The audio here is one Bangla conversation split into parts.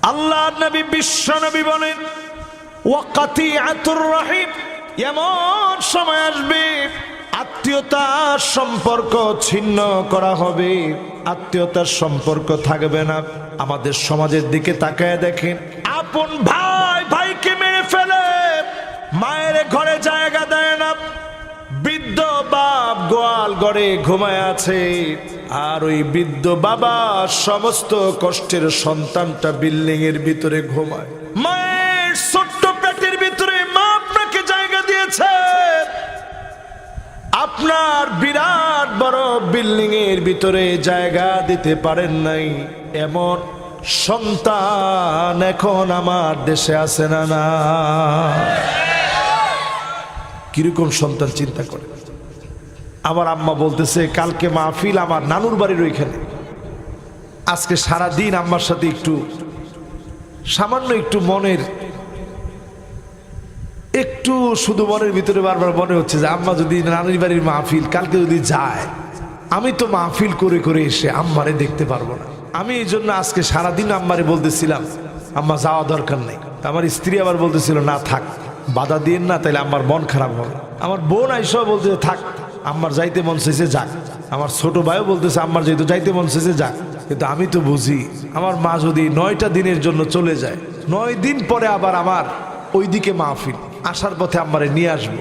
আল্লাহ নবী বিশ্ব নবী বলেন ওয়াকাতিআতুর রাহিম, এমন সময় আসবে আত্মীয়তার সম্পর্ক ছিন্ন করা হবে, আত্মীয়তার সম্পর্ক থাকবে না। আমাদের সমাজের দিকে তাকায় দেখেন, আপন ভাই ভাইকে মেরে ফেলে, মায়ের ঘরে জায়গা দেয় না, বৃদ্ধ বাপ গোয়াল ঘরে ঘুমায় আছে, আর ওই বৃদ্ধ বাবা সমস্ত কষ্টের সন্তানটা বিল্ডিং এর ভিতরে ঘুমায়। মায়ের ছোট্ট পেটের ভিতরে মা আপনাকে জায়গা দিয়েছে, আপনার বিরাট বড় বিল্ডিং এর ভিতরে জায়গা দিতে পারেন নাই, এমন সন্তান এখন আমার দেশে আছে না? না, কিরকম সন্তান চিন্তা করে। আমার আম্মা বলতেছে কালকে মাহফিল আমার নানুর বাড়ির ওইখানে, আজকে সারা দিন আম্মার সাথে একটু সামান্য একটু মনের একটু শুধু মনের ভিতরে বারবার মনে হচ্ছে যে আম্মা যদি নানুর বাড়ির মাহফিল কালকে যদি যায়, আমি তো মাহফিল করে করে এসে আম্মারে দেখতে পারবো না। আমি এই জন্য আজকে সারাদিন আম্মারে বলতেছিলাম আম্মা যাওয়া দরকার নেই। আমার স্ত্রী আবার বলতেছিল না থাক, বাধা দিন না, তাইলে আমার মন খারাপ হবে। আমার বোন আইসা বলতেছে থাক, আম্মার যাইতে মন চাইছে যাক। আমার ছোট ভাইও বলতেছে আম্মার যেহেতু যাইতে মন চাইছে যাক। কিন্তু আমি তো বুঝি আমার মা যদি 9টা দিনের জন্য চলে যায়, 9 দিন পরে আবার আমার ওইদিকে মাহফিল, আসার পথে আম্মারে নিয়ে আসবো।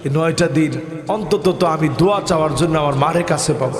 এই 9টা দিন অন্তত তো আমি দোয়া চাওয়ার জন্য আমার মায়ের কাছে পাবো।